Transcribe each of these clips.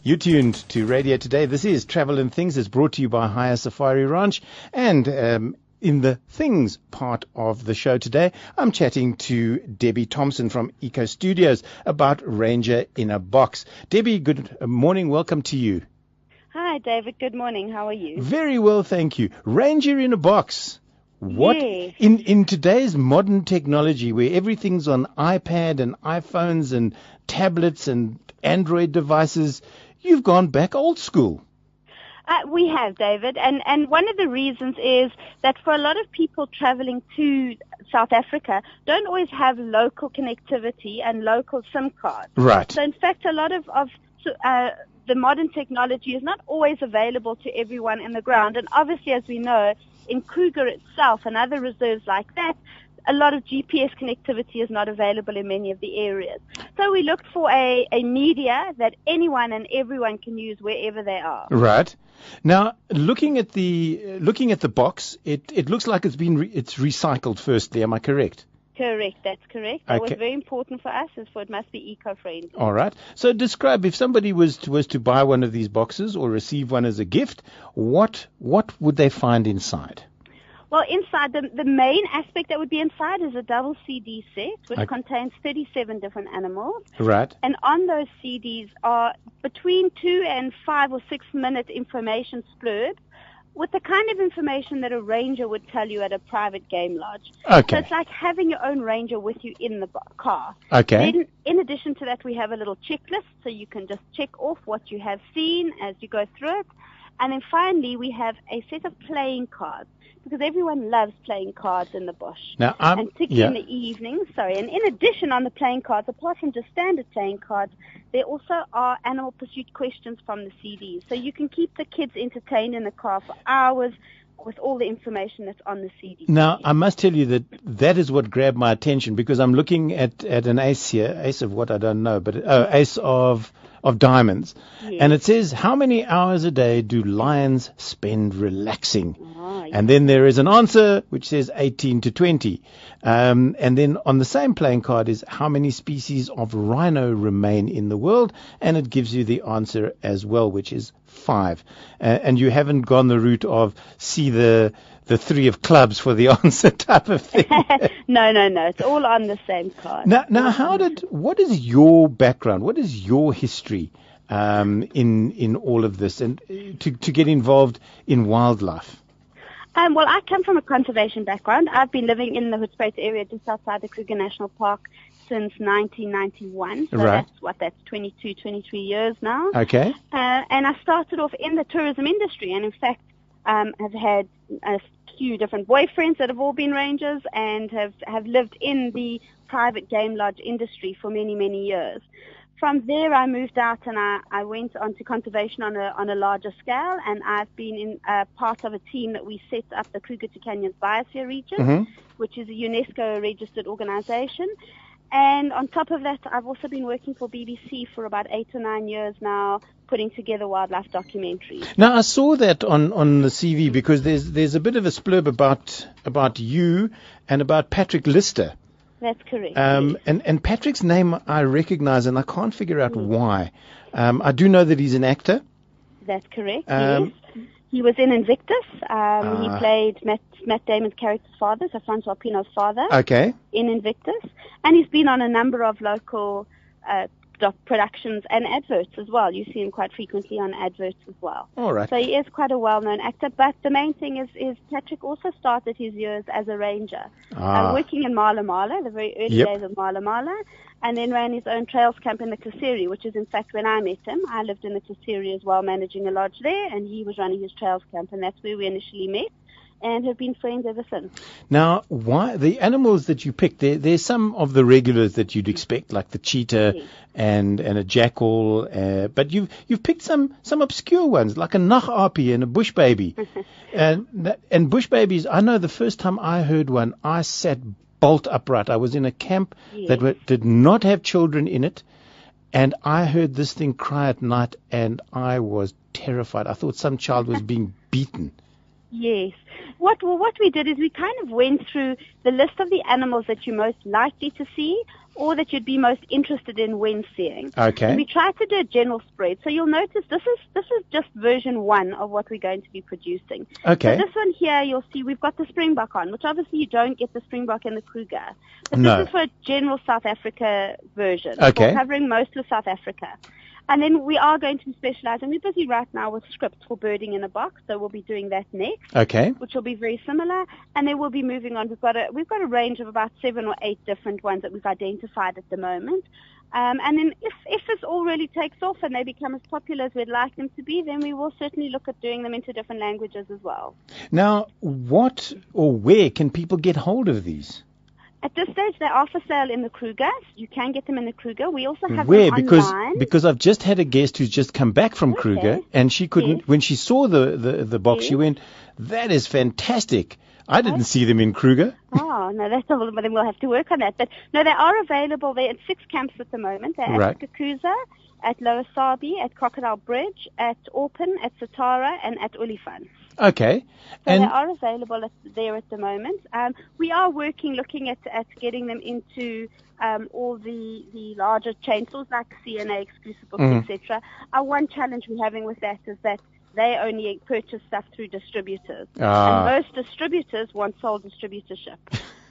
You're tuned to Radio Today. This is Travel and Things. It's brought to you by Haya Safari Ranch. And in the Things part of the show today, I'm chatting to Debby Thomson from Eco Studios about Ranger in a Box. Debby, good morning. Welcome to you. Hi, David. Good morning. How are you? Very well, thank you. Ranger in a Box. What Yes. in today's modern technology where everything's on iPad and iPhones and tablets and Android devices, you've gone back old school. We have, David, and one of the reasons is that for a lot of people traveling to South Africa don't always have local connectivity and local SIM cards. Right. So in fact, a lot of the modern technology is not always available to everyone in the ground. And obviously, as we know, in Kruger itself and other reserves like that, a lot of GPS connectivity is not available in many of the areas. So we looked for a media that anyone and everyone can use wherever they are. Right. Now, looking at the box, it looks like it's recycled. Firstly, am I correct? Correct, that's correct. That was Okay. very important for us, is for it must be eco-friendly. All right. So describe, if somebody was to buy one of these boxes or receive one as a gift, what would they find inside? Well, inside, the main aspect that would be inside is a double CD set, which contains 37 different animals. Right. And on those CDs are between 2 and 5 or 6 minute information splurb with the kind of information that a ranger would tell you at a private game lodge. Okay. So it's like having your own ranger with you in the car. Okay. Then, in addition to that, we have a little checklist, so you can just check off what you have seen as you go through it. And then finally, we have a set of playing cards, because everyone loves playing cards in the bush. Now, and particularly in the evenings. And in addition, on the playing cards, apart from just standard playing cards, there also are animal pursuit questions from the CDs. So you can keep the kids entertained in the car for hours with all the information that's on the CD. Now, I must tell you that is what grabbed my attention, because I'm looking at an ace here, ace of what I don't know, but ace of diamonds. Yes. And it says, how many hours a day do lions spend relaxing? Oh, yes. And then there is an answer which says 18 to 20. And then on the same playing card is how many species of rhino remain in the world? And it gives you the answer as well, which is 5. And you haven't gone the route of see the 3 of clubs for the answer type of thing. No. It's all on the same card. Now, what is your background? What is your history in all of this, and to get involved in wildlife? Well, I come from a conservation background. I've been living in the Hoedspruit area just outside the Kruger National Park since 1991. So Right. that's 22, 23 years now. Okay. And I started off in the tourism industry, and in fact, have had a few different boyfriends that have all been rangers, and have lived in the private game lodge industry for many, many years. From there, I moved out and I went on to conservation on a larger scale, and I've been in part of a team that we set up the Kruger to Canyons Biosphere Region, which is a UNESCO registered organization. And on top of that, I've also been working for BBC for about 8 or 9 years now, putting together wildlife documentaries. Now, I saw that on the CV, because there's a bit of a splurb about you and about Patrick Lister. That's correct. And Patrick's name I recognize, and I can't figure out why. I do know that he's an actor. That's correct, yes. He was in Invictus. He played Matt Damon's character's father, so Francois Pino's father, Okay. in Invictus. And he's been on a number of local productions and adverts as well. You see him quite frequently on adverts as well. All right. So he is quite a well-known actor. But the main thing is Patrick also started his years as a ranger, working in Mala Mala, the very early days of Mala Mala, and then ran his own trails camp in the Kasiri, which is in fact when I met him. I lived in the Kasiri as well, managing a lodge there, and he was running his trails camp, and that's where we initially met, and have been friends ever since. Now, why the animals that you picked? There's some of the regulars that you'd expect, like the cheetah and a jackal, but you've picked some obscure ones, like a nachapi and a bush baby. and bush babies, I know the first time I heard one, I sat bolt upright. I was in a camp that did not have children in it, and I heard this thing cry at night, and I was terrified. I thought some child was being beaten. Yes. What we did is we kind of went through the list of the animals that you're most likely to see or that you'd be most interested in when seeing. Okay. And we tried to do a general spread. So you'll notice this is just version 1 of what we're going to be producing. Okay. So this one here, you'll see we've got the springbok on, which obviously you don't get the springbok and the Kruger. But No. this is for a general South Africa version. Okay. For covering most of South Africa. And then we are going to be specializing. We're busy right now with scripts for birding in a box, so we'll be doing that next. Okay. Which will be very similar. And then we'll be moving on. We've got a range of about 7 or 8 different ones that we've identified at the moment. And then if this all really takes off and they become as popular as we'd like them to be, then we will certainly look at doing them into different languages as well. Now, what or where can people get hold of these? At this stage, they are for sale in the Kruger. You can get them in the Kruger. We also have Where? them online. Because I've just had a guest who's just come back from Kruger, and she couldn't. Yes. When she saw the box, she went, "That is fantastic." I didn't see them in Kruger. Oh, no, that's a little bit, then we'll have to work on that. But no, they are available. They're at 6 camps at the moment. They're Right. at Kakuza, at Lower Sabi, at Crocodile Bridge, at Aupen, at Satara, and at Olifants. Okay. So And they are available there at the moment. We are looking at getting them into all the larger chain stores like CNA, Exclusive Books, etc. Our one challenge we're having with that is that they only purchase stuff through distributors. And most distributors want sole distributorship,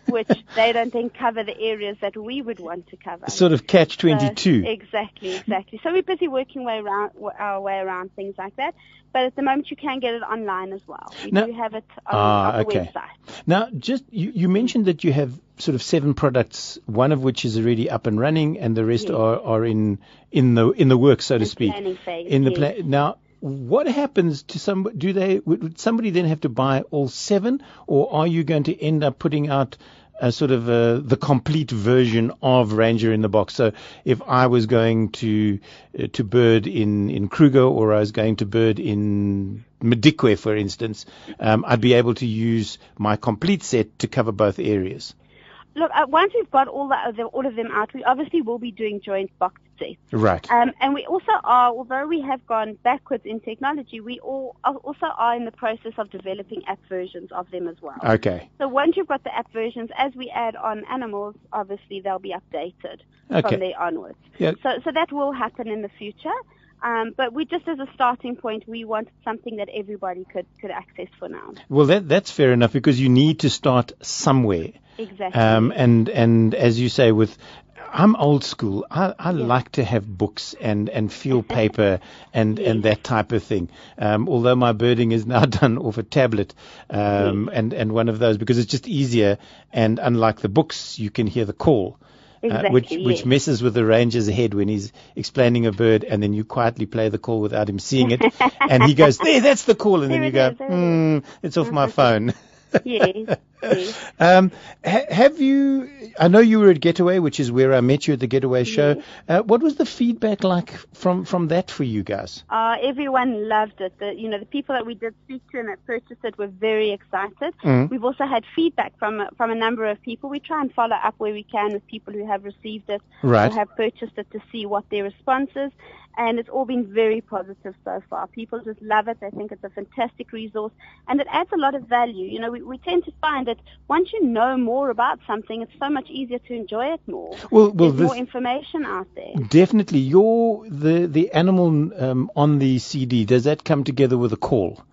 which they don't then cover the areas that we would want to cover. sort of catch-22. Exactly. So we're busy working our way around things like that. But at the moment, you can get it online as well. We do have it on the website. Now, just you mentioned that you have sort of 7 products, one of which is already up and running, and the rest are in the works, so to speak. Planning phase. In the plan. Now, what happens to would somebody then have to buy all 7, or are you going to end up putting out a sort of the complete version of Ranger in the Box? So if I was going to bird in Kruger, or I was going to bird in Madikwe, for instance, I'd be able to use my complete set to cover both areas. Look, once we've got all of them out, we obviously will be doing joint box sets. Right. And we also are, although we have gone backwards in technology, we also are in the process of developing app versions of them as well. Okay. So once you've got the app versions, as we add on animals, obviously they'll be updated from there onwards. Yeah. So that will happen in the future. But we just, as a starting point, we wanted something that everybody could access for now. Well, that's fair enough, because you need to start somewhere. Exactly. And as you say, I'm old school. I like to have books and feel paper and that type of thing. Although my birding is now done off a tablet, and one of those, because it's just easier. And unlike the books, you can hear the call. Exactly, which messes with the ranger's head when he's explaining a bird, and then you quietly play the call without him seeing it, and he goes, "There, that's the call," and then you go, "It's off my phone." Yes. Have you? I know you were at Getaway, which is where I met you at the Getaway show. What was the feedback like from that for you guys? Everyone loved it. The people that we did speak to and that purchased it were very excited. We've also had feedback from a number of people. We try and follow up where we can with people who have received it or have purchased it to see what their response is. And it's all been very positive so far. People just love it. They think it's a fantastic resource, and it adds a lot of value. We tend to find that once you know more about something, it's so much easier to enjoy it more. There's more information out there. Definitely. The animal on the CD, does that come together with a call?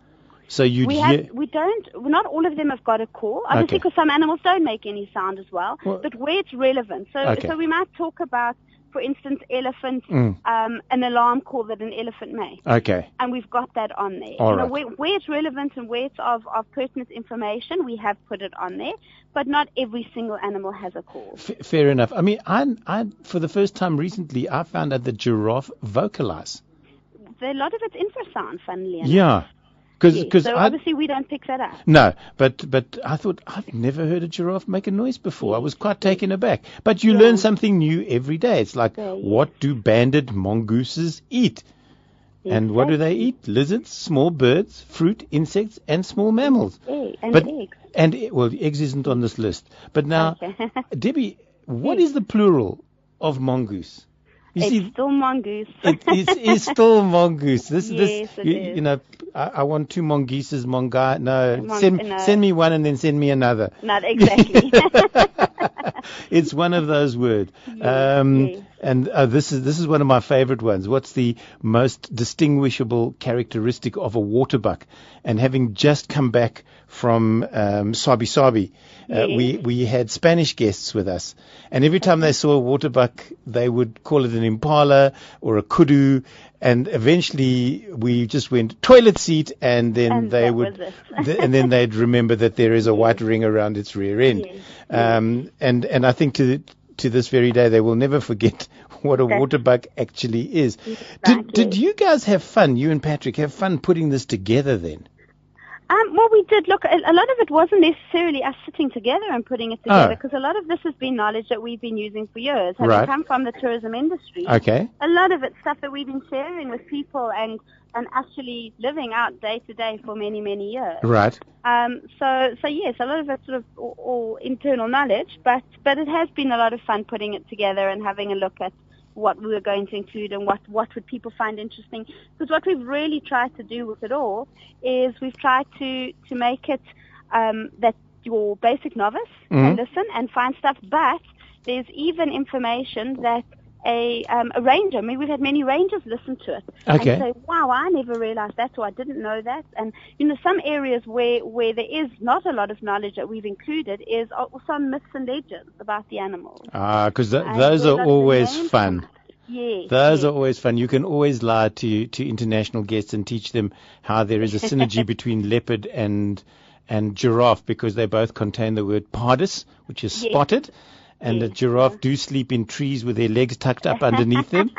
So not all of them have got a call, obviously, because some animals don't make any sound as well, but where it's relevant. So we might talk about, for instance, elephants, an alarm call that an elephant makes. Okay. And we've got that on there. Where it's relevant and where it's of pertinent information, we have put it on there. But not every single animal has a call. Fair enough. I mean, I for the first time recently, I found out that giraffe vocalize. A lot of it's infrasound, funnily enough. Yeah. So obviously we don't pick that up. No, but I thought, I've never heard a giraffe make a noise before. I was quite taken aback. But you learn something new every day. It's like, what do banded mongooses eat? Exactly. And what do they eat? Lizards, small birds, fruit, insects, and small mammals. Eggs. Eggs isn't on this list. But now, Debbie, what is the plural of mongoose? It's still mongoose. It is still mongoose. Yes, it is. You know, I want 2 mongooses, mongai. No, send me one and then send me another. Not exactly. It's one of those words. Yes. And this is one of my favorite ones. What's the most distinguishable characteristic of a waterbuck? And having just come back from Sabi Sabi, we had Spanish guests with us. And every time they saw a waterbuck, they would call it an impala or a kudu. And eventually we just went toilet seat, and then they would, and then they'd remember that there is a white ring around its rear end. Yes. And I think to this very day, they will never forget what a waterbuck actually is. Did you guys have fun, you and Patrick, have fun putting this together then? Well, we did. Look, a lot of it wasn't necessarily us sitting together and putting it together, because a lot of this has been knowledge that we've been using for years, having come from the tourism industry. Okay. A lot of it's stuff that we've been sharing with people and actually living out day to day for many, many years. Right. So yes, a lot of it's sort of all internal knowledge, but it has been a lot of fun putting it together and having a look at what we were going to include and what would people find interesting. Because what we've really tried to do with it all is we've tried to make it that your basic novice can listen and find stuff, but there's even information that a ranger, I mean, we've had many rangers listen to it and say, wow, I never realized that, or I didn't know that. And, some areas where there is not a lot of knowledge that we've included is some myths and legends about the animals. Because those are always fun. Yes. Those are always fun. You can always lie to international guests and teach them how there is a synergy between leopard and giraffe, because they both contain the word pardus, which is spotted. And the giraffe do sleep in trees with their legs tucked up underneath them.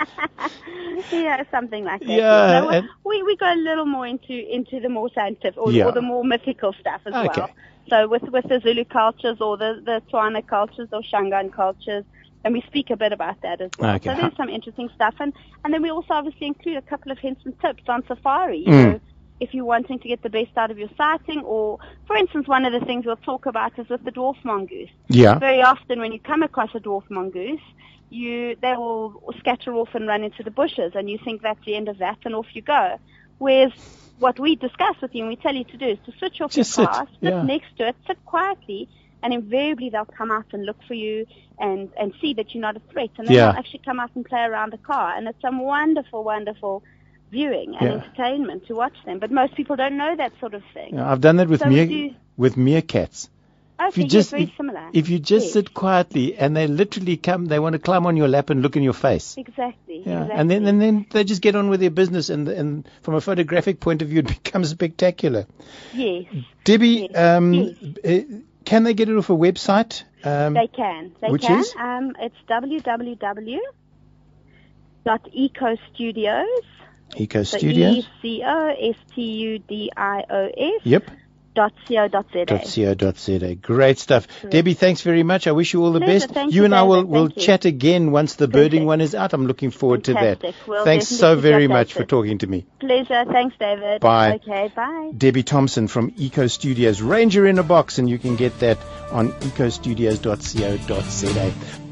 Yeah, something like that. Yeah, no, we go a little more into the more scientific or the more mythical stuff as well. So with the Zulu cultures or the Tswana cultures or Shangaan cultures, and we speak a bit about that as well. So there's some interesting stuff. And then we also obviously include a couple of hints and tips on safari. So if you're wanting to get the best out of your sighting, or, for instance, one of the things we'll talk about is with the dwarf mongoose. Yeah. Very often when you come across a dwarf mongoose, they will scatter off and run into the bushes, and you think that's the end of that, and off you go. Whereas what we discuss with you and we tell you to do is to switch off your car, sit next to it, sit quietly, and invariably they'll come out and look for you and see that you're not a threat. And then they'll actually come out and play around the car. And it's some wonderful, wonderful viewing and entertainment to watch them. But most people don't know that sort of thing. Yeah, I've done that with with meerkats. Okay, very similar. If you just sit quietly and they literally come, they want to climb on your lap and look in your face. Exactly. Yeah. And then they just get on with their business, and from a photographic point of view, it becomes spectacular. Yes. Debbie, can they get it off a website? They can. Which is? It's www.ecostudios. Ecostudios. ECOSTUDIOS. Yep. .co.za. Great stuff. Correct. Debbie, thanks very much. I wish you all the best. You and I will chat again once the birding one is out. I'm looking forward to that. Thanks so very much for talking to me. Pleasure. Thanks, David. Bye. Okay, bye. Debby Thomson from Eco Studios, Ranger in a Box, and you can get that on ecostudios.co.za.